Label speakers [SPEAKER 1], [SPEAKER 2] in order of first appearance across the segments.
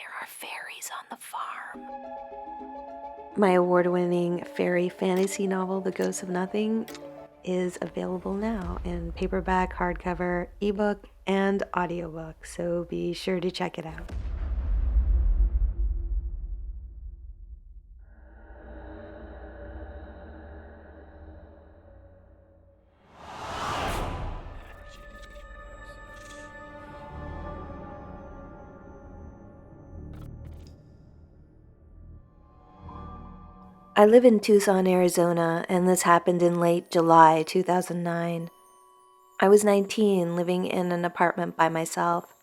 [SPEAKER 1] There are fairies on the farm.
[SPEAKER 2] My award-winning fairy fantasy novel, The Ghost of Nothing, is available now in paperback, hardcover, ebook, and audiobook, so be sure to check it out. I live in Tucson, Arizona, and this happened in late July 2009. I was 19, living in an apartment by myself.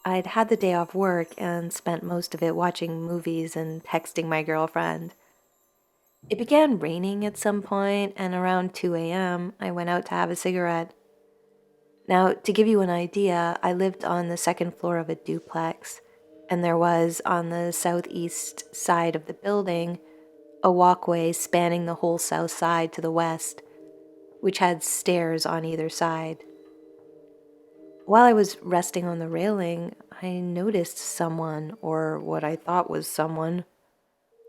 [SPEAKER 2] I'd had the day off work and spent most of it watching movies and texting my girlfriend. It began raining at some point, and around 2 a.m., I went out to have a cigarette. Now, to give you an idea, I lived on the second floor of a duplex, and there was, on the southeast side of the building, a walkway spanning the whole south side to the west, which had stairs on either side. While I was resting on the railing, I noticed someone, or what I thought was someone,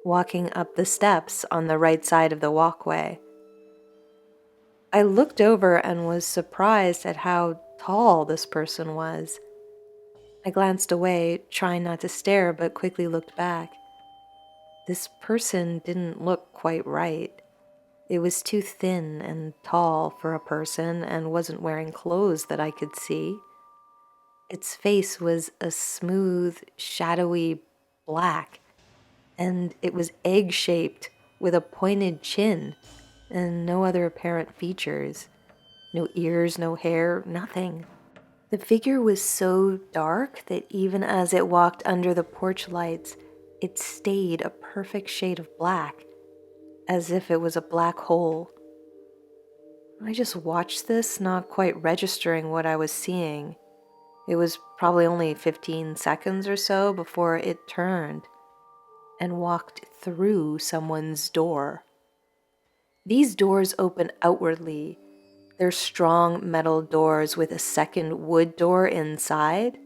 [SPEAKER 2] walking up the steps on the right side of the walkway. I looked over and was surprised at how tall this person was. I glanced away, trying not to stare, but quickly looked back. This person didn't look quite right. It was too thin and tall for a person and wasn't wearing clothes that I could see. Its face was a smooth, shadowy black, and it was egg-shaped with a pointed chin and no other apparent features. No ears, no hair, nothing. The figure was so dark that even as it walked under the porch lights, it stayed a perfect shade of black, as if it was a black hole. I just watched this, not quite registering what I was seeing. It was probably only 15 seconds or so before it turned and walked through someone's door. These doors open outwardly. They're strong metal doors with a second wood door inside.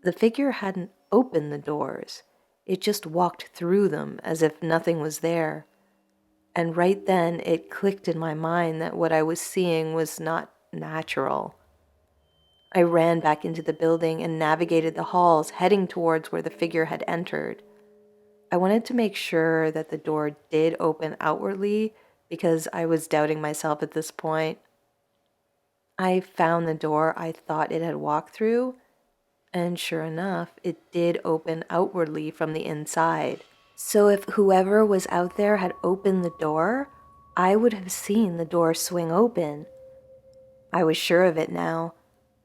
[SPEAKER 2] The figure hadn't opened the doors. It just walked through them as if nothing was there. And right then it clicked in my mind that what I was seeing was not natural. I ran back into the building and navigated the halls, heading towards where the figure had entered. I wanted to make sure that the door did open outwardly because I was doubting myself at this point. I found the door I thought it had walked through, and sure enough, it did open outwardly from the inside. So if whoever was out there had opened the door, I would have seen the door swing open. I was sure of it now.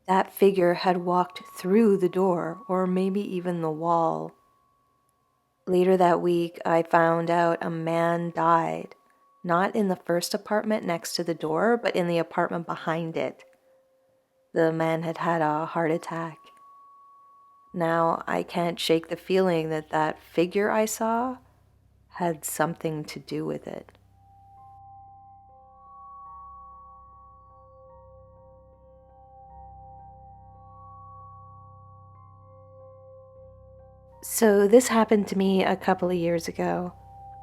[SPEAKER 2] That figure had walked through the door, or maybe even the wall. Later that week, I found out a man died, not in the first apartment next to the door, but in the apartment behind it. The man had had a heart attack. Now, I can't shake the feeling that that figure I saw had something to do with it. So this happened to me a couple of years ago.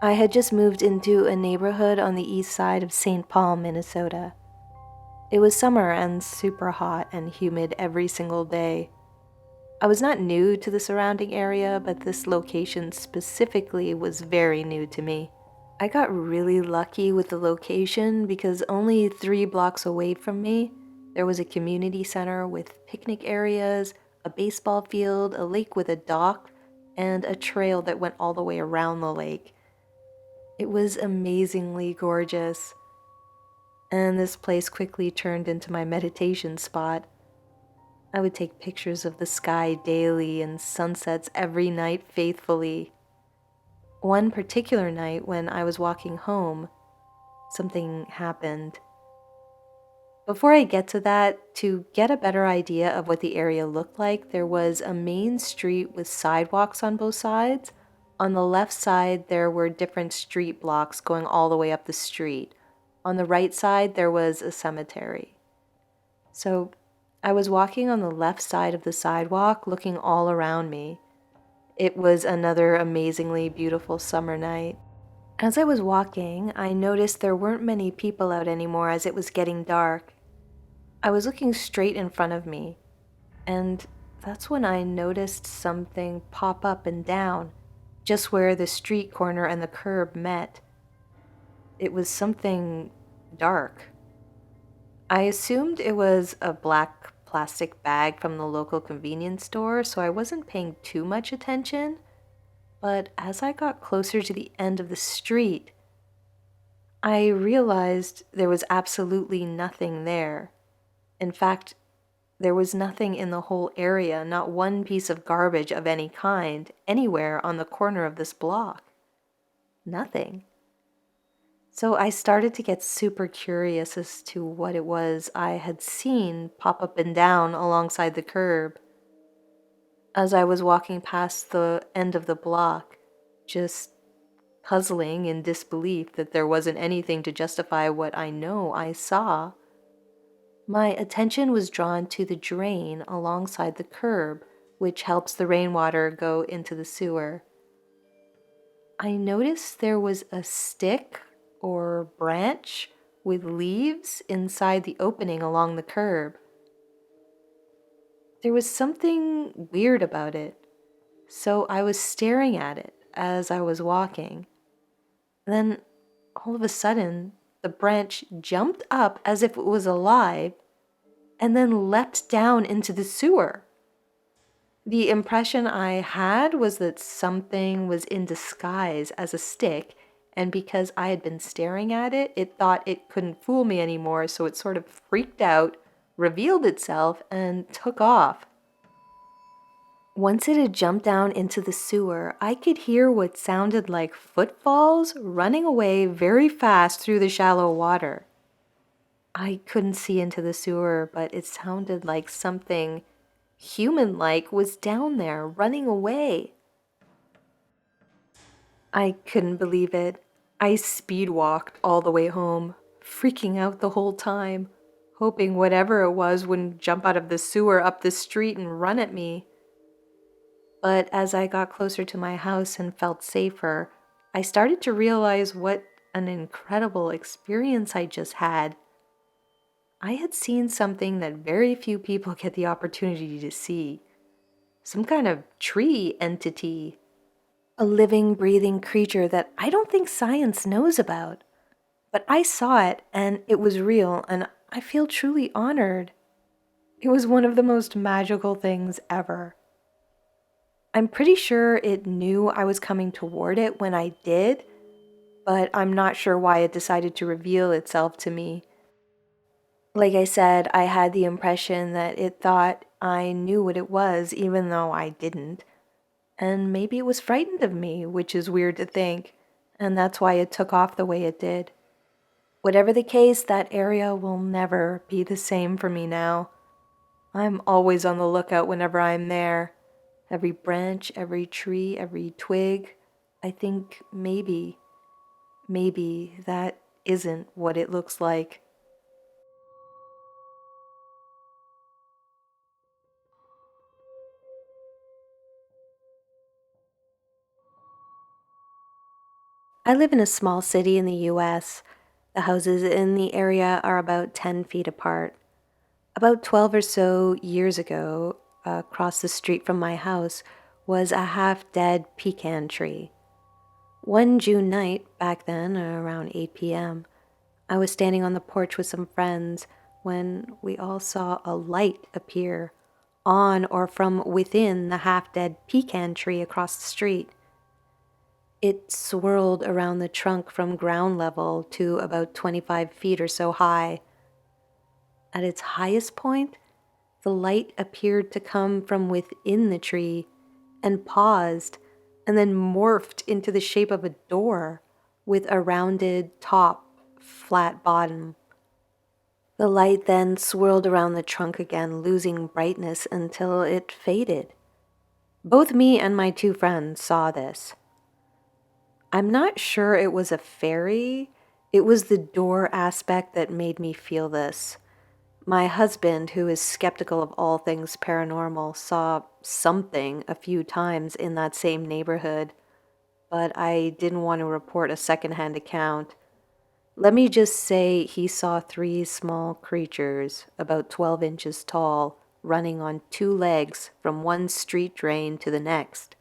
[SPEAKER 2] I had just moved into a neighborhood on the east side of St. Paul, Minnesota. It was summer and super hot and humid every single day. I was not new to the surrounding area, but this location specifically was very new to me. I got really lucky with the location because only 3 blocks away from me, there was a community center with picnic areas, a baseball field, a lake with a dock, and a trail that went all the way around the lake. It was amazingly gorgeous. And this place quickly turned into my meditation spot. I would take pictures of the sky daily and sunsets every night faithfully. One particular night when I was walking home, something happened. Before I get to that, to get a better idea of what the area looked like, there was a main street with sidewalks on both sides. On the left side, there were different street blocks going all the way up the street. On the right side, there was a cemetery. So I was walking on the left side of the sidewalk, looking all around me. It was another amazingly beautiful summer night. As I was walking, I noticed there weren't many people out anymore as it was getting dark. I was looking straight in front of me, and that's when I noticed something pop up and down, just where the street corner and the curb met. It was something dark. I assumed it was a black plastic bag from the local convenience store, so I wasn't paying too much attention. But as I got closer to the end of the street, I realized there was absolutely nothing there. In fact, there was nothing in the whole area, not one piece of garbage of any kind, anywhere on the corner of this block. Nothing. So I started to get super curious as to what it was I had seen pop up and down alongside the curb. As I was walking past the end of the block, just puzzling in disbelief that there wasn't anything to justify what I know I saw, my attention was drawn to the drain alongside the curb, which helps the rainwater go into the sewer. I noticed there was a stick or branch with leaves inside the opening along the curb. There was something weird about it, so I was staring at it as I was walking. Then, all of a sudden, the branch jumped up as if it was alive and then leapt down into the sewer. The impression I had was that something was in disguise as a stick, and because I had been staring at it, it thought it couldn't fool me anymore, so it sort of freaked out, revealed itself, and took off. Once it had jumped down into the sewer, I could hear what sounded like footfalls running away very fast through the shallow water. I couldn't see into the sewer, but it sounded like something human-like was down there, running away. I couldn't believe it. I speed-walked all the way home, freaking out the whole time, hoping whatever it was wouldn't jump out of the sewer up the street and run at me. But as I got closer to my house and felt safer, I started to realize what an incredible experience I just had. I had seen something that very few people get the opportunity to see. Some kind of tree entity. A living, breathing creature that I don't think science knows about. But I saw it, and it was real, and I feel truly honored. It was one of the most magical things ever. I'm pretty sure it knew I was coming toward it when I did, but I'm not sure why it decided to reveal itself to me. Like I said, I had the impression that it thought I knew what it was, even though I didn't. And maybe it was frightened of me, which is weird to think, and that's why it took off the way it did. Whatever the case, that area will never be the same for me now. I'm always on the lookout whenever I'm there. Every branch, every tree, every twig. I think maybe that isn't what it looks like. I live in a small city in the US. The houses in the area are about 10 feet apart. About 12 or so years ago, across the street from my house, was a half-dead pecan tree. One June night, back then, around 8 p.m., I was standing on the porch with some friends when we all saw a light appear on or from within the half-dead pecan tree across the street. It swirled around the trunk from ground level to about 25 feet or so high. At its highest point, the light appeared to come from within the tree and paused and then morphed into the shape of a door with a rounded top, flat bottom. The light then swirled around the trunk again, losing brightness until it faded. Both me and my two friends saw this. I'm not sure it was a fairy. It was the door aspect that made me feel this. My husband, who is skeptical of all things paranormal, saw something a few times in that same neighborhood, but I didn't want to report a secondhand account. Let me just say he saw three small creatures, about 12 inches tall, running on two legs from one street drain to the next,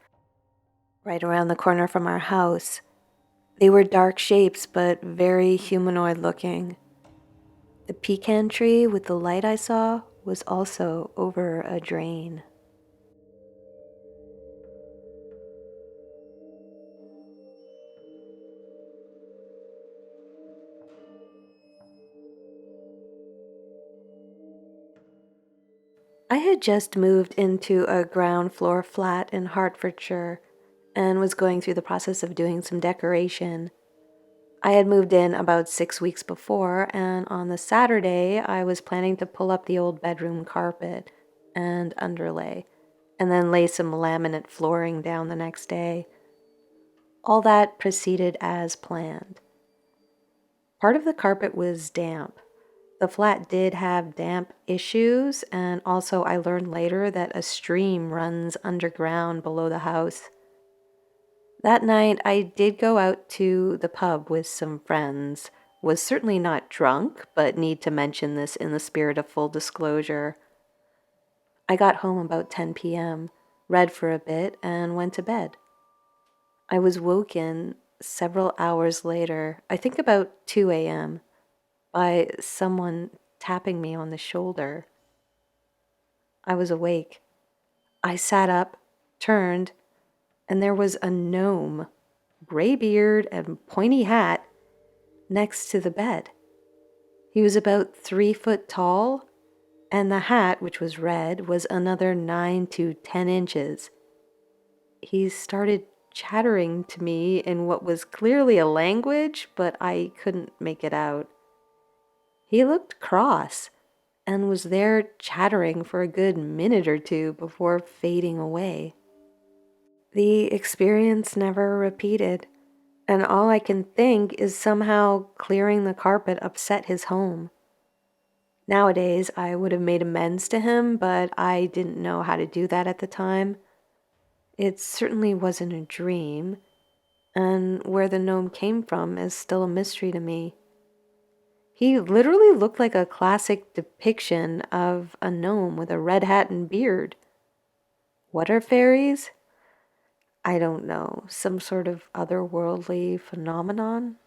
[SPEAKER 2] right around the corner from our house. They were dark shapes, but very humanoid looking. The pecan tree with the light I saw was also over a drain. I had just moved into a ground floor flat in Hertfordshire and was going through the process of doing some decoration. I had moved in about 6 weeks before, and on the Saturday, I was planning to pull up the old bedroom carpet and underlay, and then lay some laminate flooring down the next day. All that proceeded as planned. Part of the carpet was damp. The flat did have damp issues, and also I learned later that a stream runs underground below the house. That night, I did go out to the pub with some friends. Was certainly not drunk, but need to mention this in the spirit of full disclosure. I got home about 10 p.m., read for a bit, and went to bed. I was woken several hours later, I think about 2 a.m., by someone tapping me on the shoulder. I was awake. I sat up, turned, and there was a gnome, gray beard and pointy hat, next to the bed. He was about 3 foot tall, and the hat, which was red, was another 9 to 10 inches. He started chattering to me in what was clearly a language, but I couldn't make it out. He looked cross and was there chattering for a good minute or two before fading away. The experience never repeated, and all I can think is somehow clearing the carpet upset his home. Nowadays, I would have made amends to him, but I didn't know how to do that at the time. It certainly wasn't a dream, and where the gnome came from is still a mystery to me. He literally looked like a classic depiction of a gnome with a red hat and beard. What are fairies? I don't know. Some sort of otherworldly phenomenon?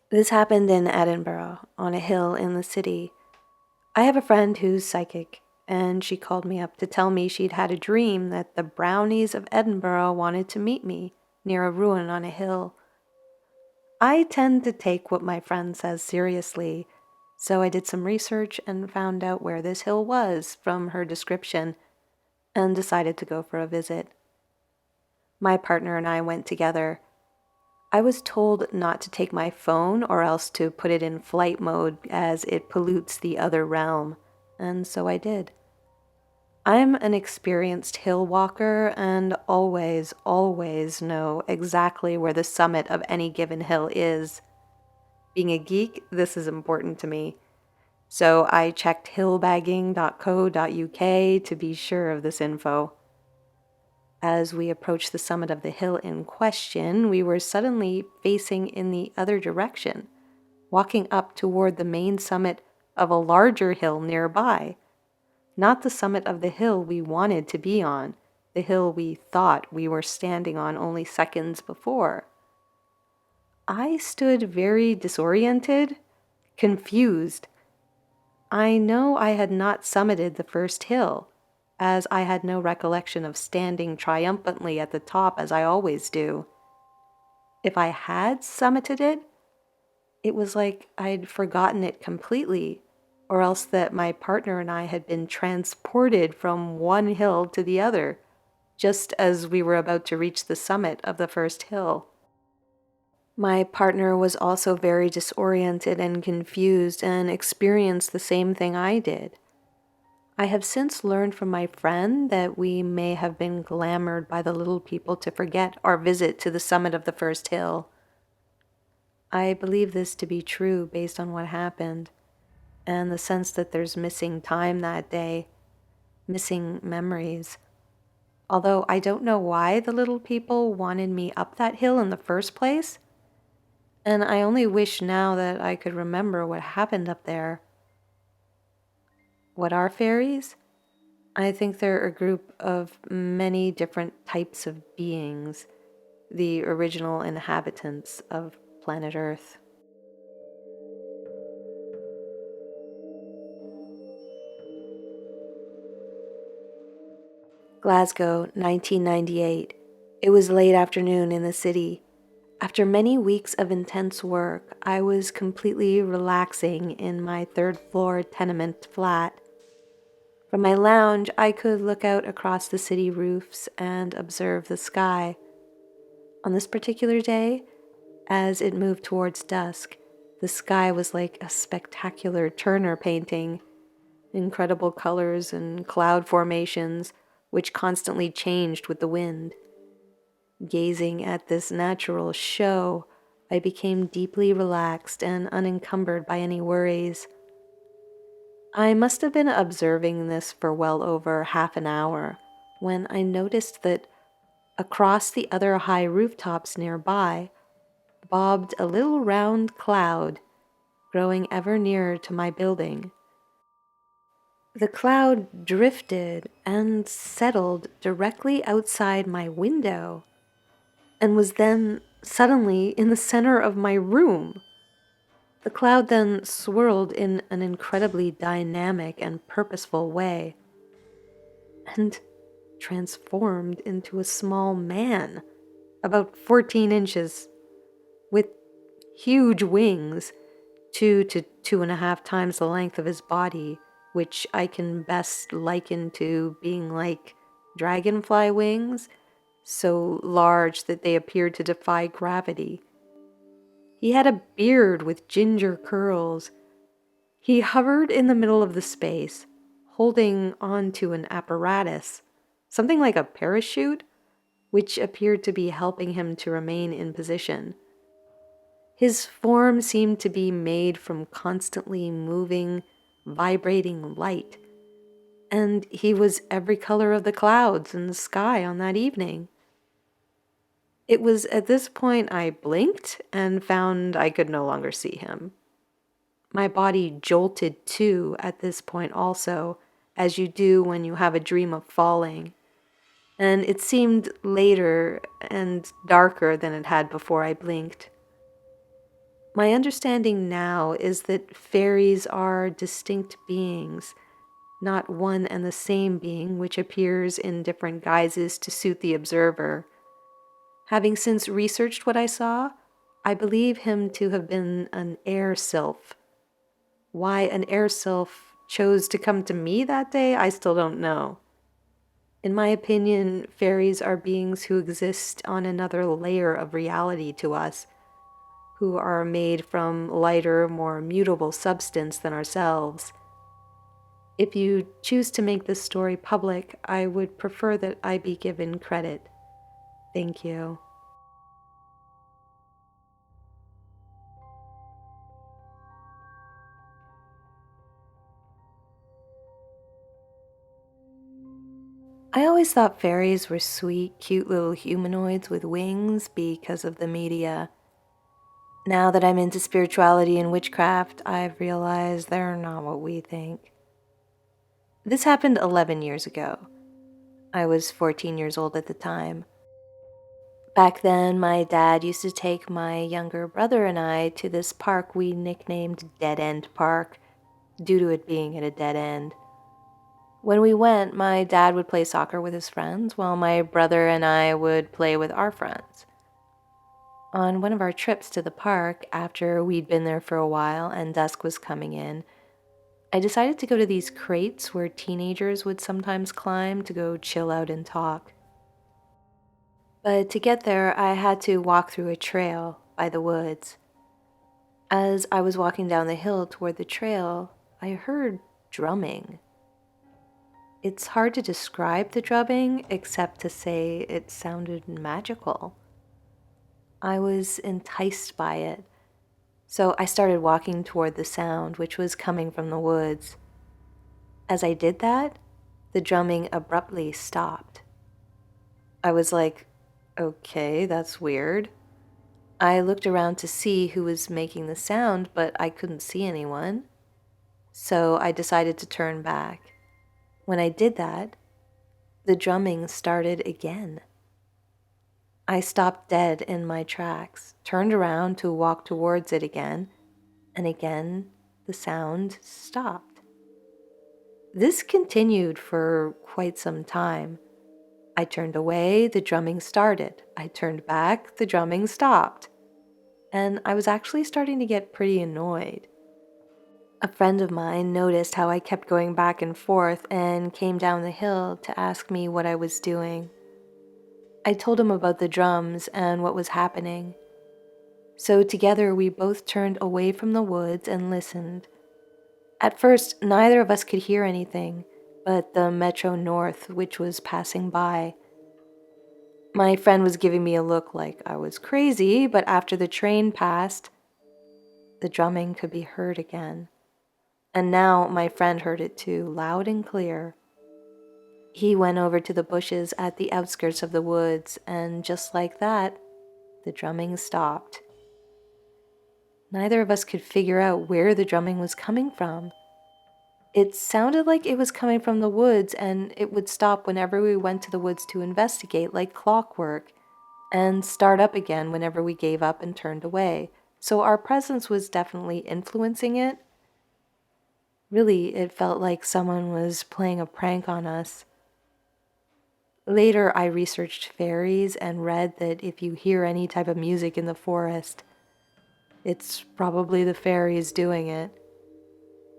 [SPEAKER 2] This happened in Edinburgh, on a hill in the city. I have a friend who's psychic, and she called me up to tell me she'd had a dream that the brownies of Edinburgh wanted to meet me near a ruin on a hill. I tend to take what my friend says seriously, so I did some research and found out where this hill was from her description and decided to go for a visit. My partner and I went together. I was told not to take my phone or else to put it in flight mode as it pollutes the other realm, and so I did. I'm an experienced hill walker and always know exactly where the summit of any given hill is. Being a geek, this is important to me. So I checked hillbagging.co.uk to be sure of this info. As we approached the summit of the hill in question, we were suddenly facing in the other direction, walking up toward the main summit of a larger hill nearby. Not the summit of the hill we wanted to be on, the hill we thought we were standing on only seconds before. I stood very disoriented, confused. I know I had not summited the first hill, as I had no recollection of standing triumphantly at the top as I always do. If I had summited it, it was like I'd forgotten it completely, or else that my partner and I had been transported from one hill to the other, just as we were about to reach the summit of the first hill. My partner was also very disoriented and confused and experienced the same thing I did. I have since learned from my friend that we may have been glamored by the little people to forget our visit to the summit of the first hill. I believe this to be true based on what happened, and the sense that there's missing time that day, missing memories. Although I don't know why the little people wanted me up that hill in the first place, and I only wish now that I could remember what happened up there. What are fairies? I think they're a group of many different types of beings, the original inhabitants of planet Earth. Glasgow, 1998. It was late afternoon in the city. After many weeks of intense work, I was completely relaxing in my third-floor tenement flat. From my lounge, I could look out across the city roofs and observe the sky. On this particular day, as it moved towards dusk, the sky was like a spectacular Turner painting, incredible colors and cloud formations, which constantly changed with the wind. Gazing at this natural show, I became deeply relaxed and unencumbered by any worries. I must have been observing this for well over half an hour when I noticed that across the other high rooftops nearby bobbed a little round cloud, growing ever nearer to my building. The cloud drifted and settled directly outside my window and was then suddenly in the center of my room. The cloud then swirled in an incredibly dynamic and purposeful way and transformed into a small man, about 14 inches, with huge wings, 2 to 2.5 times the length of his body, which I can best liken to being like dragonfly wings, so large that they appeared to defy gravity. He had a beard with ginger curls. He hovered in the middle of the space, holding onto an apparatus, something like a parachute, which appeared to be helping him to remain in position. His form seemed to be made from constantly moving, vibrating light, and he was every color of the clouds in the sky on that evening. It was at this point I blinked and found I could no longer see him. My body jolted too at this point also, as you do when you have a dream of falling, and it seemed later and darker than it had before I blinked. My understanding now is that fairies are distinct beings, not one and the same being which appears in different guises to suit the observer. Having since researched what I saw, I believe him to have been an air sylph. Why an air sylph chose to come to me that day, I still don't know. In my opinion, fairies are beings who exist on another layer of reality to us, who are made from lighter, more mutable substance than ourselves. If you choose to make this story public, I would prefer that I be given credit. Thank you. I always thought fairies were sweet, cute little humanoids with wings because of the media. Now that I'm into spirituality and witchcraft, I've realized they're not what we think. This happened 11 years ago. I was 14 years old at the time. Back then, my dad used to take my younger brother and I to this park we nicknamed Dead End Park, due to it being at a dead end. When we went, my dad would play soccer with his friends, while my brother and I would play with our friends. On one of our trips to the park, after we'd been there for a while and dusk was coming in, I decided to go to these crates where teenagers would sometimes climb to go chill out and talk. But to get there, I had to walk through a trail by the woods. As I was walking down the hill toward the trail, I heard drumming. It's hard to describe the drumming except to say it sounded magical. I was enticed by it, so I started walking toward the sound, which was coming from the woods. As I did that, the drumming abruptly stopped. I was like, okay, that's weird. I looked around to see who was making the sound, but I couldn't see anyone. So I decided to turn back. When I did that, the drumming started again. I stopped dead in my tracks, turned around to walk towards it again, and again the sound stopped. This continued for quite some time. I turned away, the drumming started. I turned back, the drumming stopped. And I was actually starting to get pretty annoyed. A friend of mine noticed how I kept going back and forth and came down the hill to ask me what I was doing. I told him about the drums and what was happening. So together we both turned away from the woods and listened. At first, neither of us could hear anything but the Metro North, which was passing by. My friend was giving me a look like I was crazy, but after the train passed, the drumming could be heard again. And now my friend heard it too, loud and clear. He went over to the bushes at the outskirts of the woods, and just like that, the drumming stopped. Neither of us could figure out where the drumming was coming from. It sounded like it was coming from the woods, and it would stop whenever we went to the woods to investigate, like clockwork, and start up again whenever we gave up and turned away. So our presence was definitely influencing it. Really, it felt like someone was playing a prank on us. Later, I researched fairies and read that if you hear any type of music in the forest, it's probably the fairies doing it.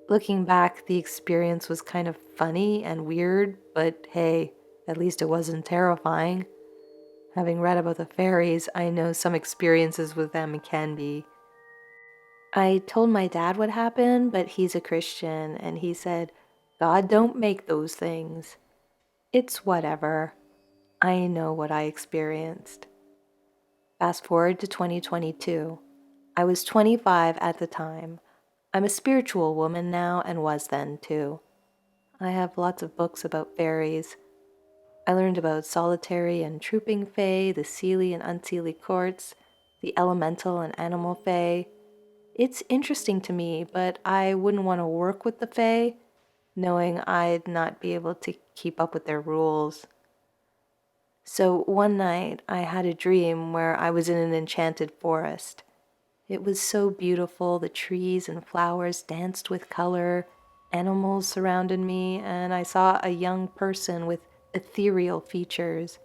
[SPEAKER 2] Looking back, the experience was kind of funny and weird, but hey, at least it wasn't terrifying. Having read about the fairies, I know some experiences with them can be. I told my dad what happened, but he's a Christian, and he said, God don't make those things. It's whatever. I know what I experienced. Fast forward to 2022. I was 25 at the time. I'm a spiritual woman now and was then too. I have lots of books about fairies. I learned about solitary and trooping fae, the seelie and unseelie courts, the elemental and animal fae. It's interesting to me, but I wouldn't want to work with the fae, knowing I'd not be able to keep up with their rules. So one night I had a dream where I was in an enchanted forest. It was so beautiful, the trees and flowers danced with color, animals surrounded me, and I saw a young person with ethereal features.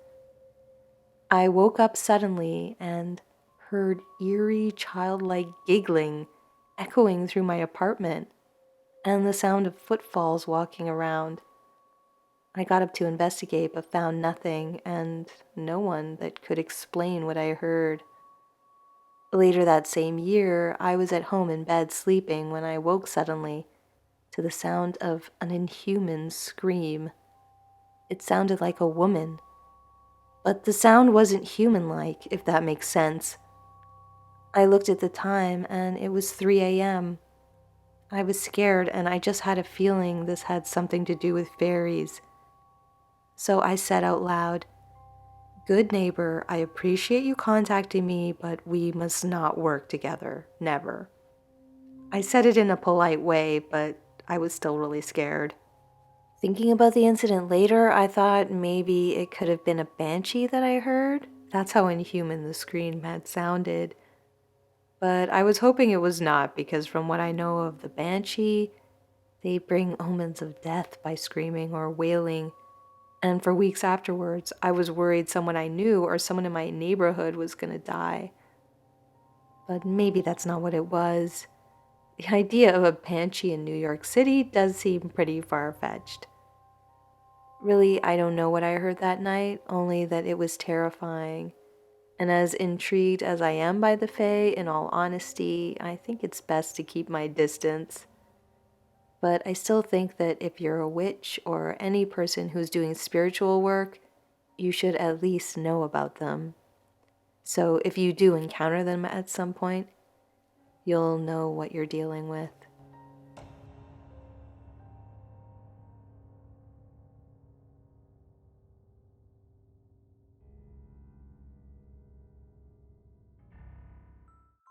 [SPEAKER 2] I woke up suddenly and heard eerie, childlike giggling echoing through my apartment, and the sound of footfalls walking around. I got up to investigate but found nothing and no one that could explain what I heard. Later that same year, I was at home in bed sleeping when I woke suddenly to the sound of an inhuman scream. It sounded like a woman, but the sound wasn't human-like, if that makes sense. I looked at the time and it was 3 a.m. I was scared and I just had a feeling this had something to do with fairies. So I said out loud, "Good neighbor, I appreciate you contacting me, but we must not work together. Never." I said it in a polite way, but I was still really scared. Thinking about the incident later, I thought maybe it could have been a banshee that I heard. That's how inhuman the scream had sounded. But I was hoping it was not, because from what I know of the banshee, they bring omens of death by screaming or wailing. And for weeks afterwards, I was worried someone I knew or someone in my neighborhood was going to die. But maybe that's not what it was. The idea of a banshee in New York City does seem pretty far-fetched. Really, I don't know what I heard that night, only that it was terrifying. And as intrigued as I am by the Fae, in all honesty, I think it's best to keep my distance. but I still think that if you're a witch or any person who's doing spiritual work, you should at least know about them. So if you do encounter them at some point, you'll know what you're dealing with.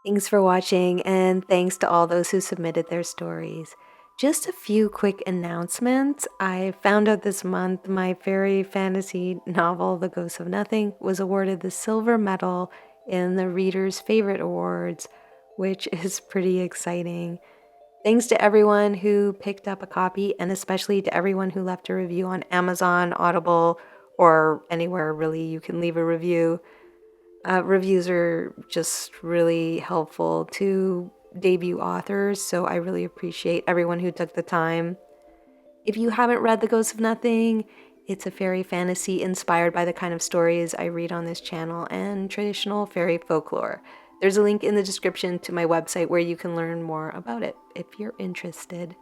[SPEAKER 2] Thanks for watching, and thanks to all those who submitted their stories. Just a few quick announcements. I found out this month my fairy fantasy novel, The Ghost of Nothing, was awarded the silver medal in the Reader's Favorite Awards, which is pretty exciting. Thanks to everyone who picked up a copy, and especially to everyone who left a review on Amazon, Audible, or anywhere really you can leave a review. Reviews are just really helpful to debut authors, so I really appreciate everyone who took the time. If you haven't read The Ghost of Nothing, it's a fairy fantasy inspired by the kind of stories I read on this channel and traditional fairy folklore. There's a link in the description to my website where you can learn more about it if you're interested.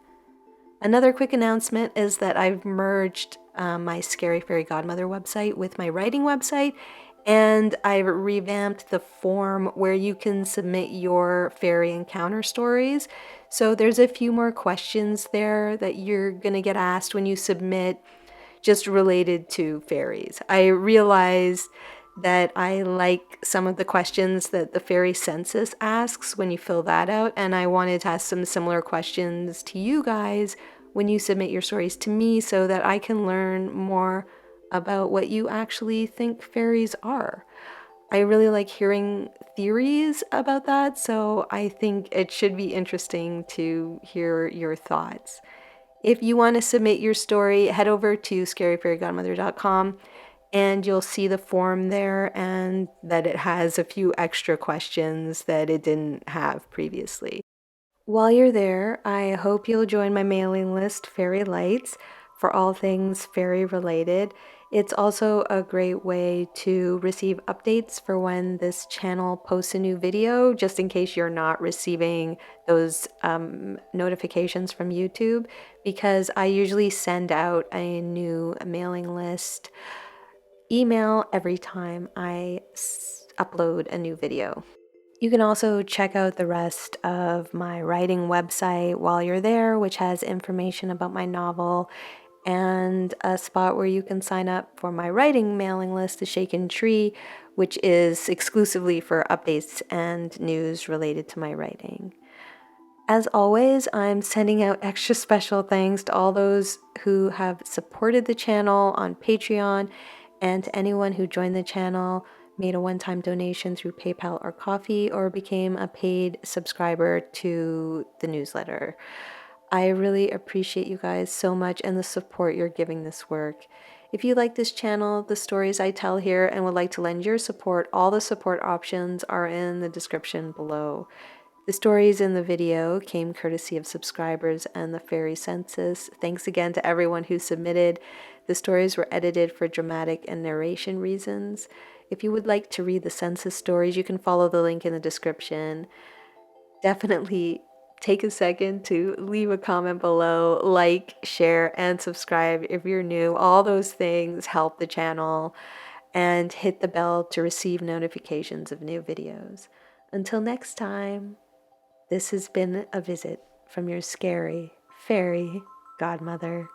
[SPEAKER 2] Another quick announcement is that I've merged my Scary Fairy Godmother website with my writing website, and I've revamped the form where you can submit your fairy encounter stories. So there's a few more questions there that you're going to get asked when you submit, just related to fairies. I realized that I like some of the questions that the fairy census asks when you fill that out, and I wanted to ask some similar questions to you guys when you submit your stories to me so that I can learn more about what you actually think fairies are. I really like hearing theories about that, so I think it should be interesting to hear your thoughts. If you want to submit your story, head over to scaryfairygodmother.com and you'll see the form there, and that it has a few extra questions that it didn't have previously. While you're there, I hope you'll join my mailing list, Fairy Lights, for all things fairy related. It's also a great way to receive updates for when this channel posts a new video, just in case you're not receiving those notifications from YouTube, because I usually send out a new mailing list email every time I upload a new video. You can also check out the rest of my writing website while you're there, which has information about my novel and a spot where you can sign up for my writing mailing list, The Shaken Tree, which is exclusively for updates and news related to my writing. As always, I'm sending out extra special thanks to all those who have supported the channel on Patreon, and to anyone who joined the channel, made a one-time donation through PayPal or Ko-fi, or became a paid subscriber to the newsletter. I really appreciate you guys so much and the support you're giving this work. If you like this channel, the stories I tell here, and would like to lend your support, all the support options are in the description below. The stories in the video came courtesy of subscribers and the Fairy Census. Thanks again to everyone who submitted. The stories were edited for dramatic and narration reasons. If you would like to read the Census stories, you can follow the link in the description. Definitely take a second to leave a comment below, like, share, and subscribe if you're new. All those things help the channel, and hit the bell to receive notifications of new videos. Until next time. This has been a visit from your scary fairy godmother.